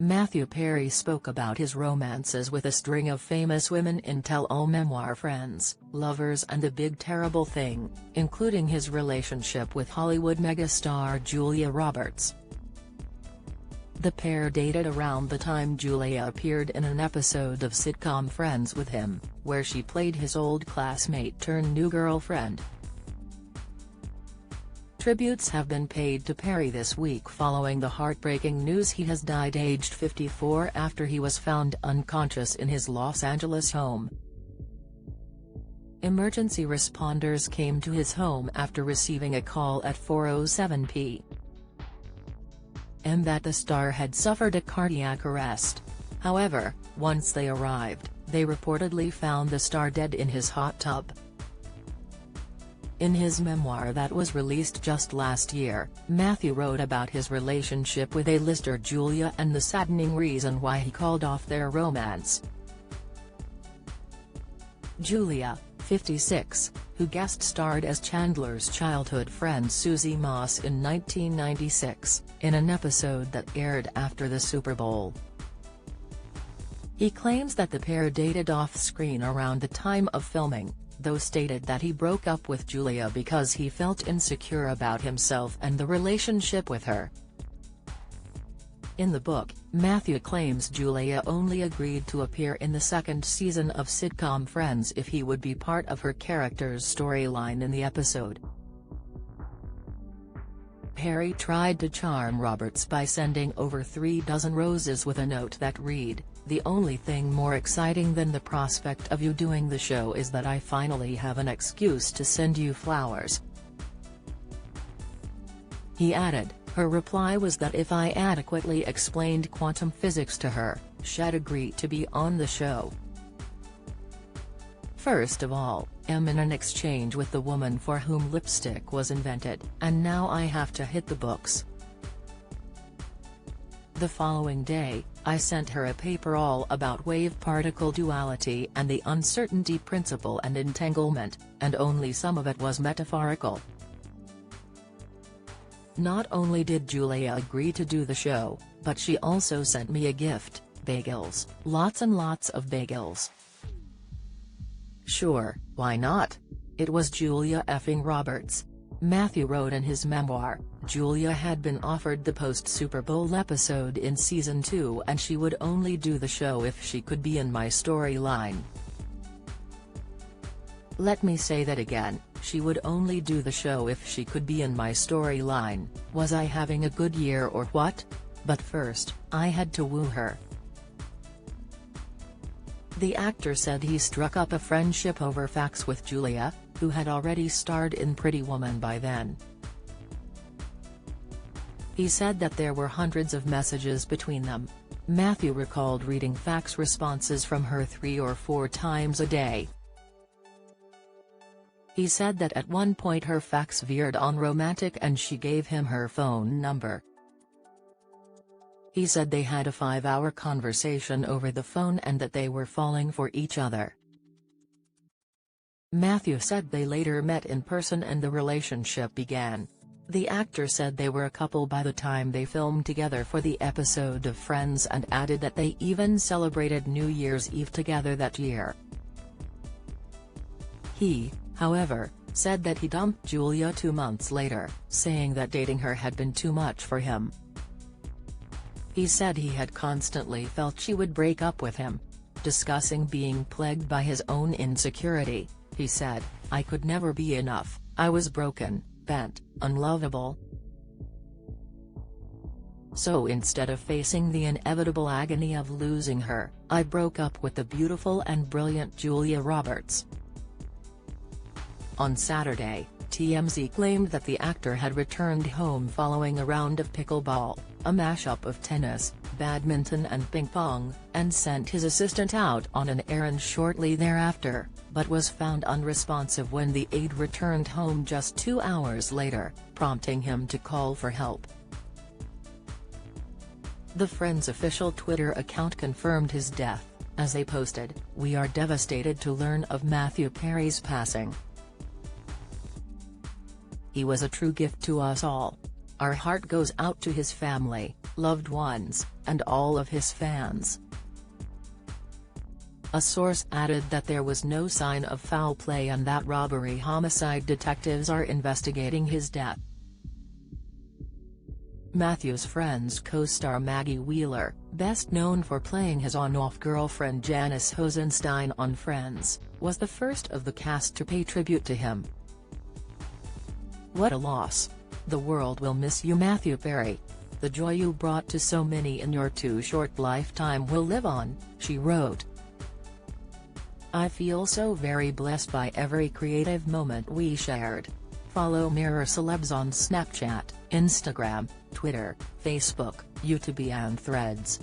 Matthew Perry spoke about his romances with a string of famous women in tell-all memoir Friends, Lovers and The Big Terrible Thing, including his relationship with Hollywood megastar Julia Roberts. The pair dated around the time Julia appeared in an episode of sitcom Friends with him, where she played his old classmate turned new girlfriend. Tributes have been paid to Perry this week following the heartbreaking news he has died aged 54 after he was found unconscious in his Los Angeles home. Emergency responders came to his home after receiving a call at 4:07 p.m. that the star had suffered a cardiac arrest. However, once they arrived, they reportedly found the star dead in his hot tub. In his memoir that was released just last year, Matthew wrote about his relationship with A-lister Julia and the saddening reason why he called off their romance. Julia, 56, who guest-starred as Chandler's childhood friend Susie Moss in 1996, in an episode that aired after the Super Bowl. He claims that the pair dated off-screen around the time of filming, though stated that he broke up with Julia because he felt insecure about himself and the relationship with her. In the book, Matthew claims Julia only agreed to appear in the second season of sitcom Friends if he would be part of her character's storyline in the episode. Perry tried to charm Roberts by sending over 3 dozen roses with a note that read, "The only thing more exciting than the prospect of you doing the show is that I finally have an excuse to send you flowers." He added, her reply was that if I adequately explained quantum physics to her, she'd agree to be on the show. First of all, I'm in an exchange with the woman for whom lipstick was invented, and now I have to hit the books. The following day, I sent her a paper all about wave-particle duality and the uncertainty principle and entanglement, and only some of it was metaphorical. Not only did Julia agree to do the show, but she also sent me a gift, bagels, lots and lots of bagels. Sure, why not? It was Julia effing Roberts. Matthew wrote in his memoir, Julia had been offered the post-Super Bowl episode in Season 2 and she would only do the show if she could be in my storyline. Let me say that again, she would only do the show if she could be in my storyline. Was I having a good year or what? But first, I had to woo her. The actor said he struck up a friendship over fax with Julia, who had already starred in Pretty Woman by then. He said that there were hundreds of messages between them. Matthew recalled reading fax responses from her 3 or 4 times a day. He said that at one point her fax veered on romantic and she gave him her phone number. He said they had a 5-hour conversation over the phone and that they were falling for each other. Matthew said they later met in person and the relationship began. The actor said they were a couple by the time they filmed together for the episode of Friends and added that they even celebrated New Year's Eve together that year. He, however, said that he dumped Julia 2 months later, saying that dating her had been too much for him. He said he had constantly felt she would break up with him. Discussing being plagued by his own insecurity, he said, I could never be enough, I was broken, bent, unlovable. So instead of facing the inevitable agony of losing her, I broke up with the beautiful and brilliant Julia Roberts. On Saturday, TMZ claimed that the actor had returned home following a round of pickleball, a mashup of tennis, badminton and ping pong, and sent his assistant out on an errand shortly thereafter, but was found unresponsive when the aide returned home just 2 hours later, prompting him to call for help. The Friends official Twitter account confirmed his death, as they posted, "We are devastated to learn of Matthew Perry's passing. He was a true gift to us all. Our heart goes out to his family, loved ones, and all of his fans. A source added that there was no sign of foul play and that robbery homicide detectives are investigating his death. Matthew's Friends co-star Maggie Wheeler, best known for playing his on-off girlfriend Janice Hosenstein on Friends, was the first of the cast to pay tribute to him. "What a loss. The world will miss you, Matthew Perry. The joy you brought to so many in your too short lifetime will live on," she wrote. "I feel so very blessed by every creative moment we shared." Follow Mirror Celebs on Snapchat, Instagram, Twitter, Facebook, YouTube and Threads.